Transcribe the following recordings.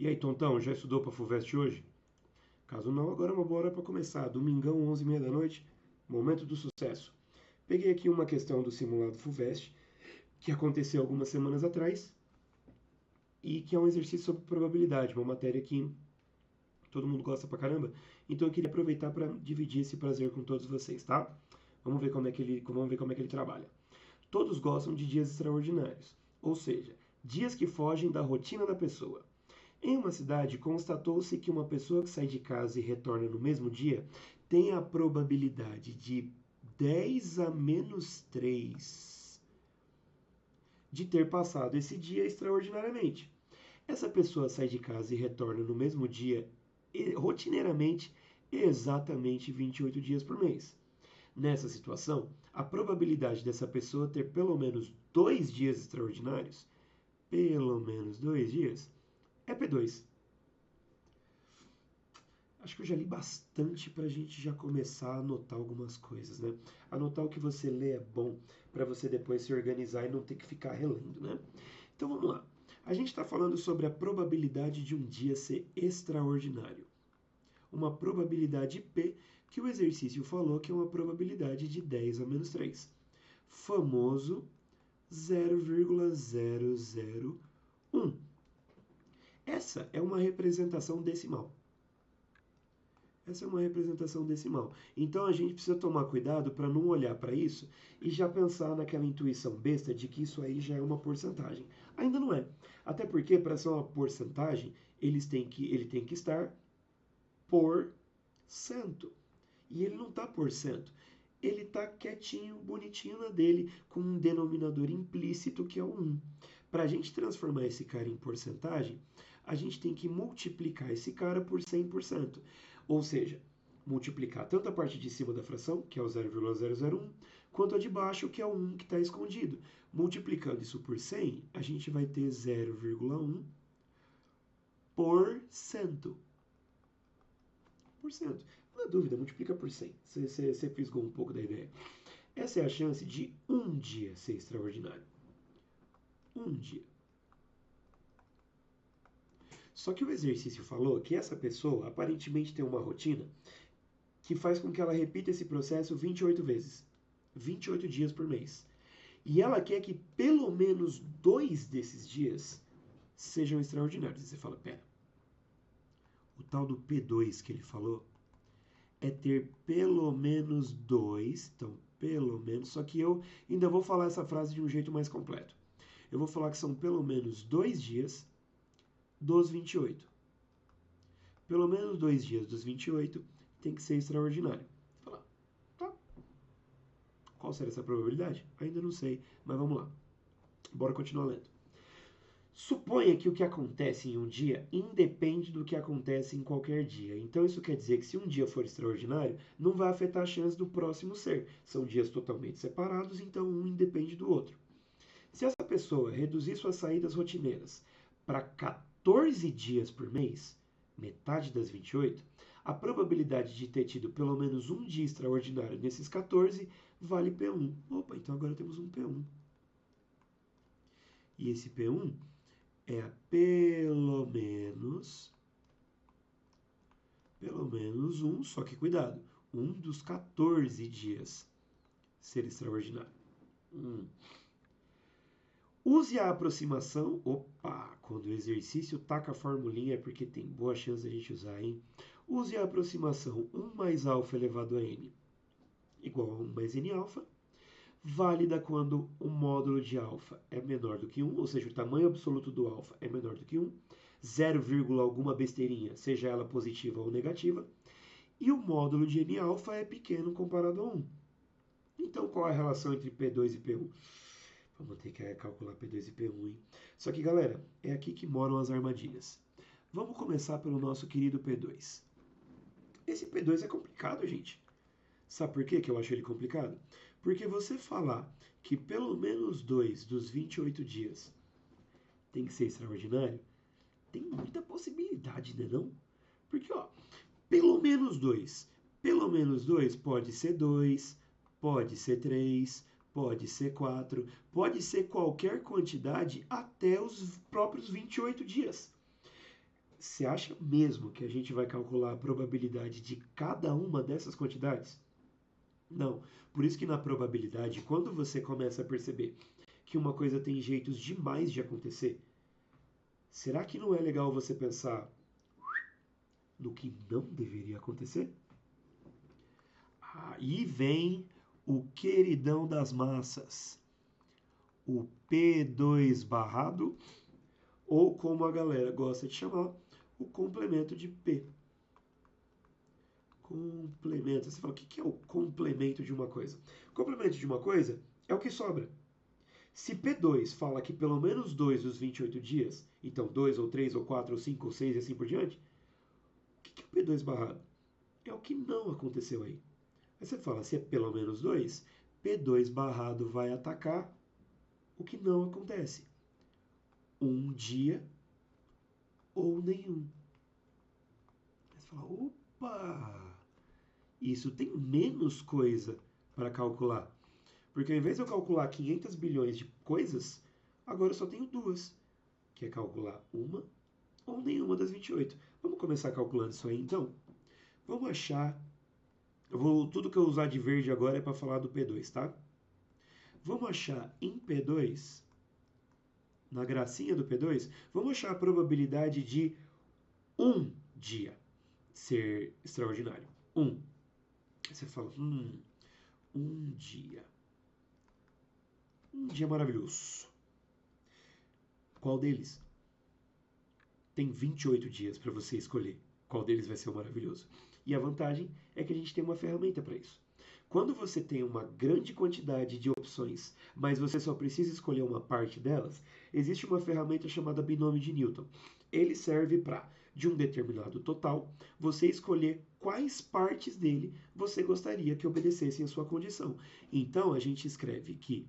E aí, Tontão, já estudou para a FUVEST hoje? Caso não, agora é uma boa hora para começar. Domingão, 11h30 da noite, momento do sucesso. Peguei aqui uma questão do simulado FUVEST, que aconteceu algumas semanas atrás, e que é um exercício sobre probabilidade, uma matéria que todo mundo gosta pra caramba. Então eu queria aproveitar para dividir esse prazer com todos vocês, tá? Vamos ver como é que ele trabalha. Todos gostam de dias extraordinários, ou seja, dias que fogem da rotina da pessoa. Em uma cidade, constatou-se que uma pessoa que sai de casa e retorna no mesmo dia tem a probabilidade de 10 a menos 3 de ter passado esse dia extraordinariamente. Essa pessoa sai de casa e retorna no mesmo dia, rotineiramente, exatamente 28 dias por mês. Nessa situação, a probabilidade dessa pessoa ter pelo menos 2 dias extraordinários, pelo menos 2 dias, é P2. Acho que eu já li bastante para a gente já começar a anotar algumas coisas, né? Anotar o que você lê é bom para você depois se organizar e não ter que ficar relendo, né? Então vamos lá. A gente está falando sobre a probabilidade de um dia ser extraordinário. Uma probabilidade P que o exercício falou que é uma probabilidade de 10 a menos 3. Famoso 0,001. Essa é uma representação decimal. Essa é uma representação decimal. Então a gente precisa tomar cuidado para não olhar para isso e já pensar naquela intuição besta de que isso aí já é uma porcentagem. Ainda não é. Até porque, para ser uma porcentagem, ele tem que estar por cento. E ele não está por cento. Ele está quietinho, bonitinho na dele, com um denominador implícito que é o 1. Para a gente transformar esse cara em porcentagem, a gente tem que multiplicar esse cara por 100%. Ou seja, multiplicar tanto a parte de cima da fração, que é o 0,001, quanto a de baixo, que é o 1 que está escondido. Multiplicando isso por 100, a gente vai ter 0,1 por cento. Na dúvida, multiplica por 100. Você fisgou um pouco da ideia. Essa é a chance de um dia ser extraordinário. Um dia. Só que o exercício falou que essa pessoa aparentemente tem uma rotina que faz com que ela repita esse processo 28 vezes. 28 dias por mês. E ela quer que pelo menos 2 desses dias sejam extraordinários. E você fala, pera, o tal do P2 que ele falou é ter pelo menos 2, então pelo menos, só que eu ainda vou falar essa frase de um jeito mais completo. Eu vou falar que são pelo menos 2 dias dos 28. Pelo menos 2 dias dos 28 tem que ser extraordinário. Vou falar, tá. Qual será essa probabilidade? Ainda não sei, mas vamos lá. Bora continuar lendo. Suponha que o que acontece em um dia independe do que acontece em qualquer dia. Então isso quer dizer que se um dia for extraordinário, não vai afetar a chance do próximo ser. São dias totalmente separados, então um independe do outro. Se essa pessoa reduzir suas saídas rotineiras para 14 dias por mês, metade das 28, a probabilidade de ter tido pelo menos um dia extraordinário nesses 14 vale P1. Opa, então agora temos um P1. E esse P1 é a pelo menos um, só que cuidado, um dos 14 dias ser extraordinário. Use a aproximação. Opa, quando o exercício taca a formulinha é porque tem boa chance de a gente usar, hein? Use a aproximação 1 mais alfa elevado a n igual a 1 mais n alfa, válida quando o módulo de alfa é menor do que 1, ou seja, o tamanho absoluto do alfa é menor do que 1, 0, alguma besteirinha, seja ela positiva ou negativa, e o módulo de n alfa é pequeno comparado a 1. Então, qual é a relação entre P2 e P1? Vamos ter que calcular P2 e P1, hein? Só que, galera, é aqui que moram as armadilhas. Vamos começar pelo nosso querido P2. Esse P2 é complicado, gente. Sabe por que eu acho ele complicado? Porque você falar que pelo menos 2 dos 28 dias tem que ser extraordinário, tem muita possibilidade, né não? Porque, ó, pelo menos 2. Pelo menos 2 pode ser 2, pode ser 3, pode ser 4, pode ser qualquer quantidade até os próprios 28 dias. Você acha mesmo que a gente vai calcular a probabilidade de cada uma dessas quantidades? Não. Por isso que na probabilidade, quando você começa a perceber que uma coisa tem jeitos demais de acontecer, será que não é legal você pensar no que não deveria acontecer? Aí vem o queridão das massas, o P2 barrado, ou como a galera gosta de chamar, o complemento de P. Complemento. Você fala, o que é o complemento de uma coisa? O complemento de uma coisa é o que sobra. Se P2 fala que pelo menos 2 dos 28 dias, então 2 ou 3 ou 4 ou 5 ou 6 e assim por diante, o que é o P2 barrado? É o que não aconteceu aí. Aí você fala, se é pelo menos 2, P2 barrado vai atacar o que não acontece. Um dia ou nenhum. Aí você fala, opa, isso tem menos coisa para calcular. Porque ao invés de eu calcular 500 bilhões de coisas, agora eu só tenho duas, que é calcular uma ou nenhuma das 28. Vamos começar calculando isso aí então? Vamos achar. Tudo que eu usar de verde agora é para falar do P2, tá? Vamos achar em P2, na gracinha do P2, vamos achar a probabilidade de um dia ser extraordinário. Um. Aí você fala, um dia. Um dia maravilhoso. Qual deles? Tem 28 dias para você escolher qual deles vai ser o maravilhoso. E a vantagem é que a gente tem uma ferramenta para isso. Quando você tem uma grande quantidade de opções, mas você só precisa escolher uma parte delas, existe uma ferramenta chamada binômio de Newton. Ele serve para, de um determinado total, você escolher quais partes dele você gostaria que obedecessem a sua condição. Então a gente escreve que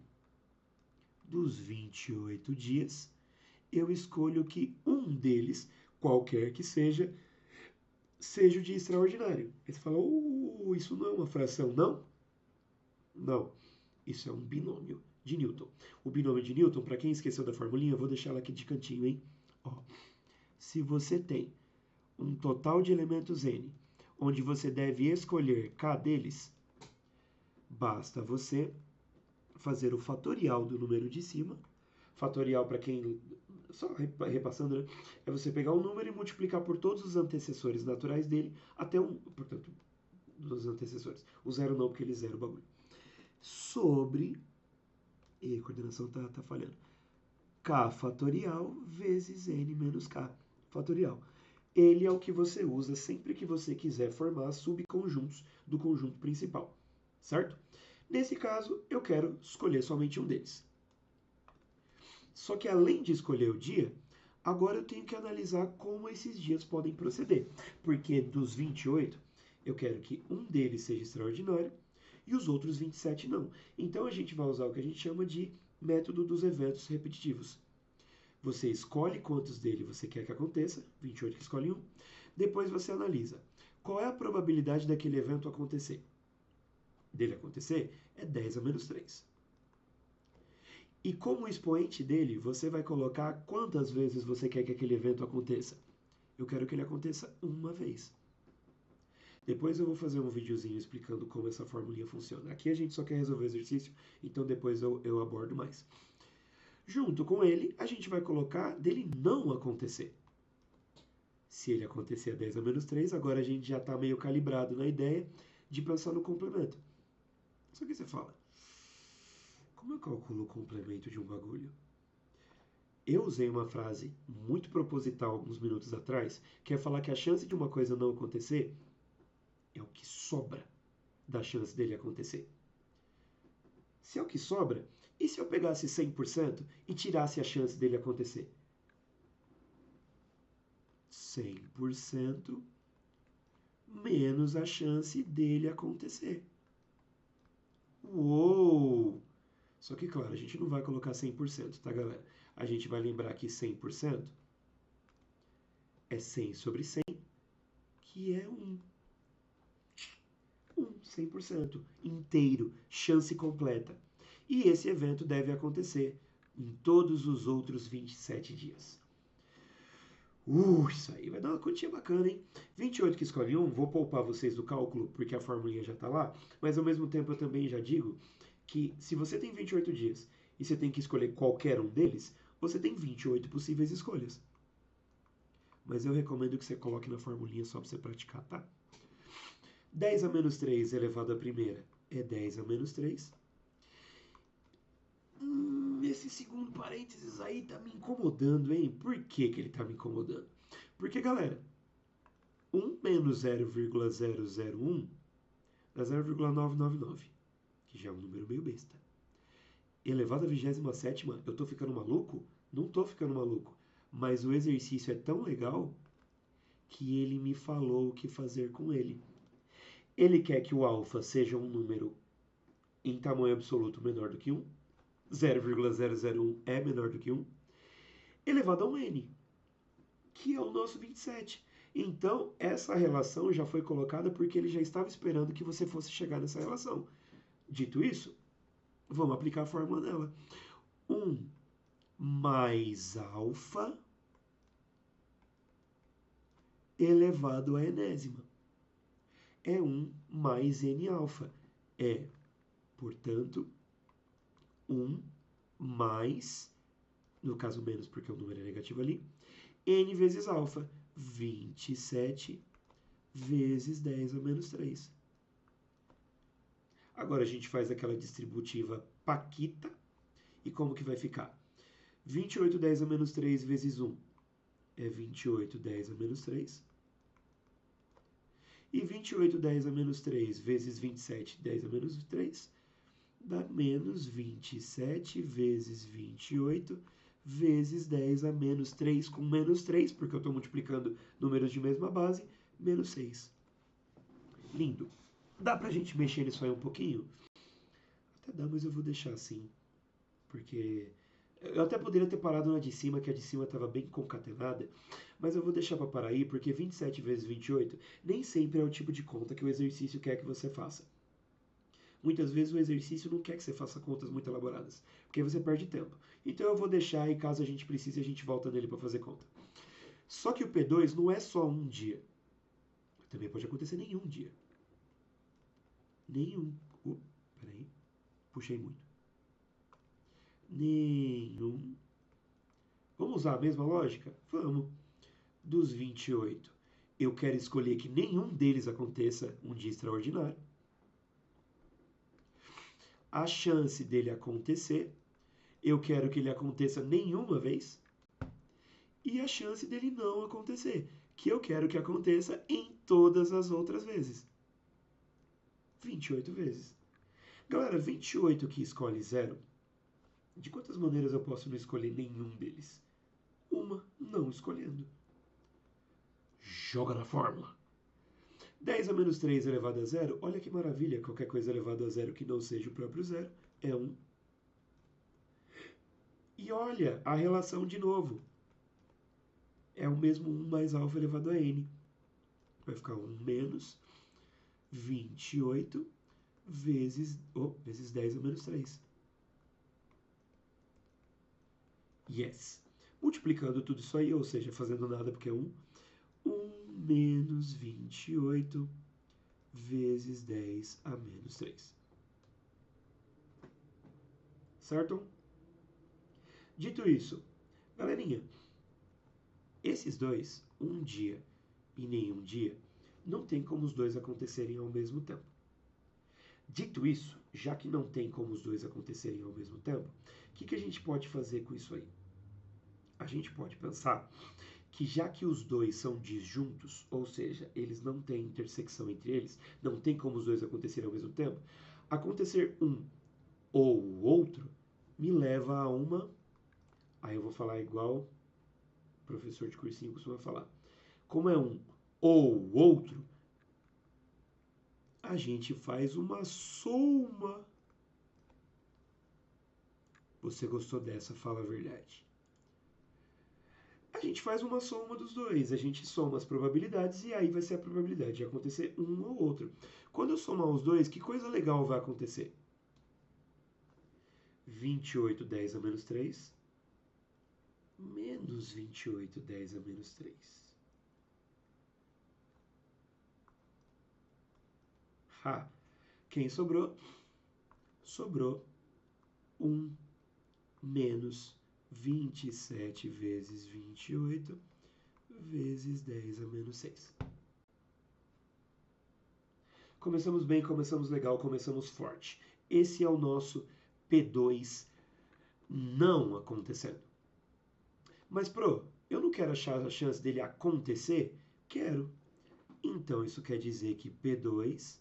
dos 28 dias, eu escolho que um deles, qualquer que seja o de extraordinário. Aí você fala, isso não é uma fração, não? Não, isso é um binômio de Newton. O binômio de Newton, para quem esqueceu da formulinha, eu vou deixar ela aqui de cantinho, hein? Ó, se você tem um total de elementos n, onde você deve escolher k deles, basta você fazer o fatorial do número de cima. Fatorial, para quem só repassando, né? É você pegar um número e multiplicar por todos os antecessores naturais dele até um, portanto, dos antecessores. O zero não, porque ele zera o bagulho. Sobre, e a coordenação tá falhando, k fatorial vezes n menos k fatorial. Ele é o que você usa sempre que você quiser formar subconjuntos do conjunto principal, certo? Nesse caso, eu quero escolher somente um deles. Só que além de escolher o dia, agora eu tenho que analisar como esses dias podem proceder. Porque dos 28, eu quero que um deles seja extraordinário e os outros 27 não. Então a gente vai usar o que a gente chama de método dos eventos repetitivos. Você escolhe quantos dele você quer que aconteça, 28 que escolhe um. Depois você analisa qual é a probabilidade daquele evento acontecer. Dele acontecer é 10 a menos 3. E como expoente dele, você vai colocar quantas vezes você quer que aquele evento aconteça. Eu quero que ele aconteça uma vez. Depois eu vou fazer um videozinho explicando como essa formulinha funciona. Aqui a gente só quer resolver o exercício, então depois eu abordo mais. Junto com ele, a gente vai colocar dele não acontecer. Se ele acontecer a 10 a menos 3, agora a gente já está meio calibrado na ideia de pensar no complemento. Só que você fala, como eu calculo o complemento de um bagulho? Eu usei uma frase muito proposital alguns minutos atrás, que é falar que a chance de uma coisa não acontecer é o que sobra da chance dele acontecer. Se é o que sobra, e se eu pegasse 100% e tirasse a chance dele acontecer? 100% menos a chance dele acontecer. Uou! Só que, claro, a gente não vai colocar 100%, tá, galera? A gente vai lembrar que 100% é 100 sobre 100, que é 1. 100% inteiro, chance completa. E esse evento deve acontecer em todos os outros 27 dias. Isso aí vai dar uma continha bacana, hein? 28 que escolhe um, vou poupar vocês do cálculo, porque a formulinha já está lá, mas ao mesmo tempo eu também já digo que se você tem 28 dias e você tem que escolher qualquer um deles, você tem 28 possíveis escolhas. Mas eu recomendo que você coloque na formulinha só para você praticar, tá? 10 a menos 3 elevado à primeira é 10 a menos 3. Esse segundo parênteses aí tá me incomodando, hein? Por que que ele tá me incomodando? Porque, galera, 1 menos 0,001 dá 0,999, que já é um número meio besta. Elevado à 27ª, eu tô ficando maluco? Não tô ficando maluco. Mas o exercício é tão legal que ele me falou o que fazer com ele. Ele quer que o alfa seja um número em tamanho absoluto menor do que 1. 0,001 é menor do que 1. Elevado a um n, que é o nosso 27. Então, essa relação já foi colocada porque ele já estava esperando que você fosse chegar nessa relação. Dito isso, vamos aplicar a fórmula dela. 1 mais alfa elevado à enésima. É 1 mais n alfa. É, portanto, 1 mais, no caso menos porque o número é negativo ali, n vezes alfa. 27 vezes 10 a menos 3. Agora a gente faz aquela distributiva paquita. E como que vai ficar? 28 10 a menos 3 vezes 1 é 28 10 a menos 3. E 28 10 a menos 3 vezes 27 10 a menos 3 dá menos 27 vezes 28 vezes 10 a menos 3 com menos 3, porque eu estou multiplicando números de mesma base, menos 6. Lindo. Dá pra gente mexer nisso aí um pouquinho? Até dá, mas eu vou deixar assim, porque eu até poderia ter parado na de cima, que a de cima estava bem concatenada, mas eu vou deixar para parar aí, porque 27 vezes 28 nem sempre é o tipo de conta que o exercício quer que você faça. Muitas vezes o exercício não quer que você faça contas muito elaboradas, porque aí você perde tempo. Então eu vou deixar e caso a gente precise, a gente volta nele para fazer conta. Só que o P2 não é só um dia. Também pode acontecer nenhum dia. Nenhum. Peraí. Puxei muito. Nenhum. Vamos usar a mesma lógica? Vamos. Dos 28, eu quero escolher que nenhum deles aconteça um dia extraordinário. A chance dele acontecer, eu quero que ele aconteça nenhuma vez. E a chance dele não acontecer, que eu quero que aconteça em todas as outras vezes. 28 vezes. Galera, 28 que escolhe 0, de quantas maneiras eu posso não escolher nenhum deles? Uma, não escolhendo. Joga na fórmula. 10 a menos 3 elevado a 0, olha que maravilha, qualquer coisa elevado a 0 que não seja o próprio 0 é 1. E olha a relação de novo. É o mesmo 1 mais alfa elevado a n. Vai ficar 1 menos 28 vezes 10 a menos 3. Yes. Multiplicando tudo isso aí, ou seja, fazendo nada porque é 1. 1 menos 28 vezes 10 a menos 3. Certo? Dito isso, galerinha, esses dois, um dia e nenhum dia, não tem como os dois acontecerem ao mesmo tempo. Dito isso, já que não tem como os dois acontecerem ao mesmo tempo, o que a gente pode fazer com isso aí? A gente pode pensar que já que os dois são disjuntos, ou seja, eles não têm intersecção entre eles, não tem como os dois acontecerem ao mesmo tempo, acontecer um ou o outro me leva a uma... Aí eu vou falar igual o professor de cursinho costuma falar. Como é um ou o outro, a gente faz uma soma. Você gostou dessa? Fala a verdade. A gente faz uma soma dos dois, a gente soma as probabilidades e aí vai ser a probabilidade de acontecer um ou outro. Quando eu somar os dois, que coisa legal vai acontecer? 28 10 a menos 3 menos 28, 10 a menos 3. Ha! Quem sobrou? Sobrou 1 menos 27 vezes 28 vezes 10 a menos 6. Começamos bem, começamos legal, começamos forte. Esse é o nosso P2 não acontecendo. Mas, pro, eu não quero achar a chance dele acontecer? Quero. Então, isso quer dizer que P2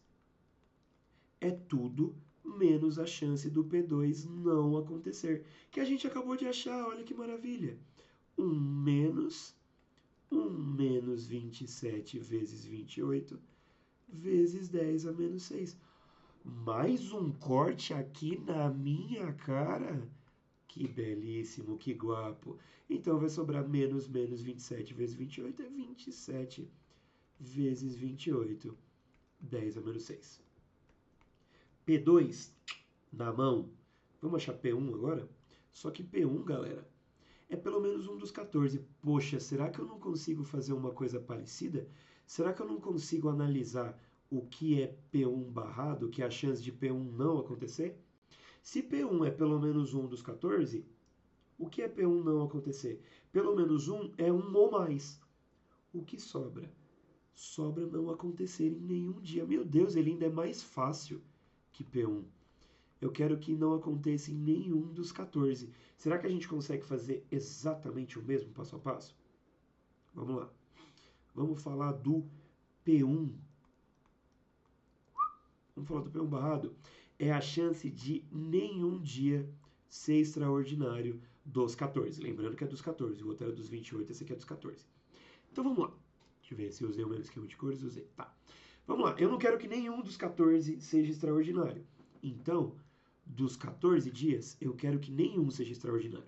é tudo menos a chance do P2 não acontecer. Que a gente acabou de achar, olha que maravilha. 1 menos 27 vezes 28 vezes 10 a menos 6. Mais um corte aqui na minha cara? Que belíssimo, que guapo. Então vai sobrar menos 27 vezes 28 é 27 vezes 28, 10 a menos 6. P2 na mão. Vamos achar P1 agora? Só que P1, galera, é pelo menos um dos 14. Poxa, será que eu não consigo fazer uma coisa parecida? Será que eu não consigo analisar o que é P1 barrado, que é a chance de P1 não acontecer? Se P1 é pelo menos um dos 14, o que é P1 não acontecer? Pelo menos um é um ou mais. O que sobra? Sobra não acontecer em nenhum dia. Meu Deus, ele ainda é mais fácil que P1. Eu quero que não aconteça em nenhum dos 14. Será que a gente consegue fazer exatamente o mesmo passo a passo? Vamos lá. Vamos falar do P1. Vamos falar do P1 barrado. É a chance de nenhum dia ser extraordinário dos 14. Lembrando que é dos 14. O outro era dos 28, esse aqui é dos 14. Então vamos lá. Deixa eu ver se eu usei o mesmo esquema de cores. Usei. Tá. Vamos lá. Eu não quero que nenhum dos 14 seja extraordinário. Então, dos 14 dias, eu quero que nenhum seja extraordinário.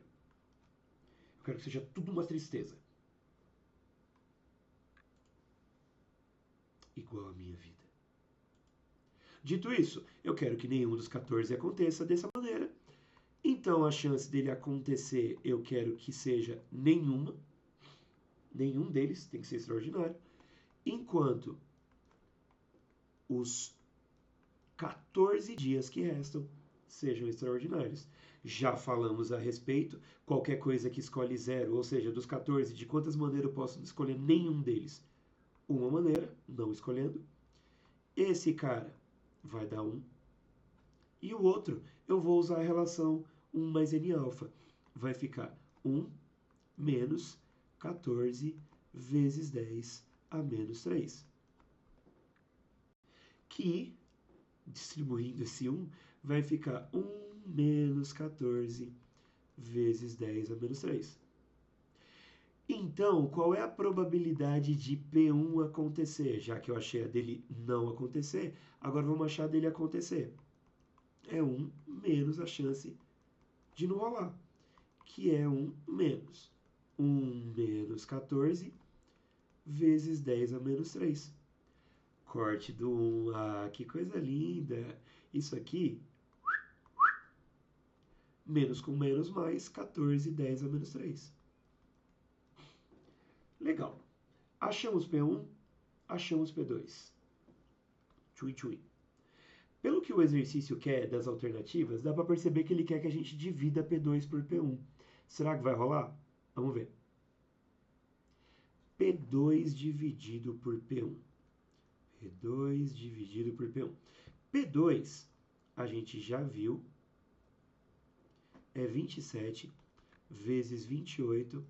Eu quero que seja tudo uma tristeza. Igual a minha vida. Dito isso, eu quero que nenhum dos 14 aconteça dessa maneira. Então, a chance dele acontecer, eu quero que seja nenhuma. Nenhum deles tem que ser extraordinário. Enquanto os 14 dias que restam sejam extraordinários. Já falamos a respeito, qualquer coisa que escolhe zero, ou seja, dos 14, de quantas maneiras eu posso escolher nenhum deles? Uma maneira, não escolhendo. Esse cara vai dar 1. E o outro, eu vou usar a relação 1 mais n alfa. Vai ficar 1 menos 14 vezes 10 a menos 3. Que, distribuindo esse 1, vai ficar 1 menos 14 vezes 10 a menos 3. Então, qual é a probabilidade de P1 acontecer? Já que eu achei a dele não acontecer, agora vamos achar a dele acontecer. É 1 menos a chance de não rolar, que é 1 menos 1 menos 14 vezes 10 a menos 3. Corte do 1. Ah, que coisa linda! Isso aqui, menos com menos mais, 14, 10 a menos 3. Legal. Achamos P1, achamos P2. Tchui, tchui. Pelo que o exercício quer das alternativas, dá para perceber que ele quer que a gente divida P2 por P1. Será que vai rolar? Vamos ver. P2 dividido por P1. P2 dividido por P1. P2, a gente já viu, é 27 vezes 28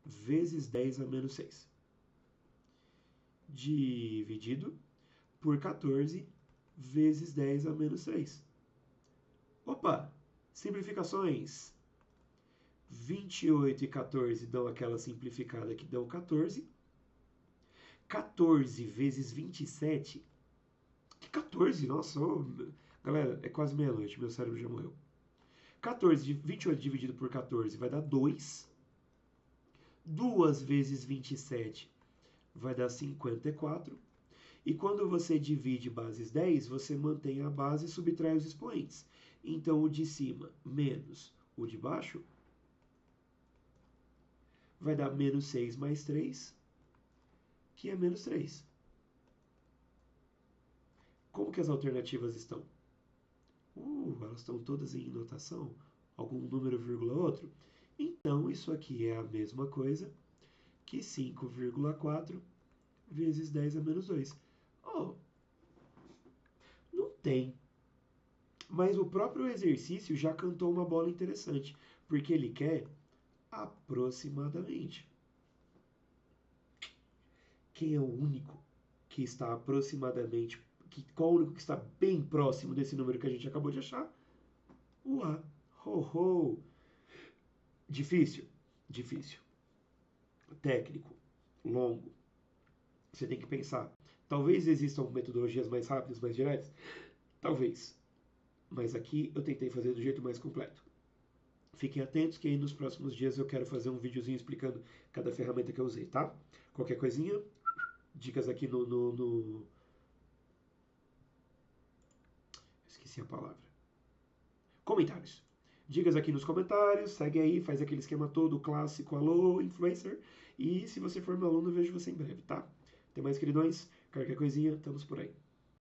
vezes 10 a menos 6. Dividido por 14 vezes 10 a menos 3. Opa! Simplificações. 28 e 14 dão aquela simplificada que dão 14. 14 vezes 27. Que 14? Nossa, galera, é quase meia-noite, meu cérebro já morreu. 28 dividido por 14 vai dar 2. 2 vezes 27 vai dar 54. E quando você divide bases 10, você mantém a base e subtrai os expoentes. Então, o de cima menos o de baixo vai dar menos 6 mais 3, que é menos 3. Como que as alternativas estão? Elas estão todas em notação? Algum número, vírgula, outro? Então, isso aqui é a mesma coisa que 5,4 vezes 10 a menos 2. Oh, não tem. Mas o próprio exercício já cantou uma bola interessante, porque ele quer aproximadamente. Quem é o único que está aproximadamente, qual é o único que está bem próximo desse número que a gente acabou de achar? O A. Ho, ho. Difícil? Difícil. Técnico? Longo. Você tem que pensar. Talvez existam metodologias mais rápidas, mais diretas? Talvez. Mas aqui eu tentei fazer do jeito mais completo. Fiquem atentos que aí nos próximos dias eu quero fazer um videozinho explicando cada ferramenta que eu usei, tá? Qualquer coisinha, dicas aqui no... Esqueci a palavra. Comentários. Dicas aqui nos comentários, segue aí, faz aquele esquema todo clássico, alô, influencer. E se você for meu aluno, eu vejo você em breve, tá? Até mais, queridões. Qualquer coisinha, estamos por aí.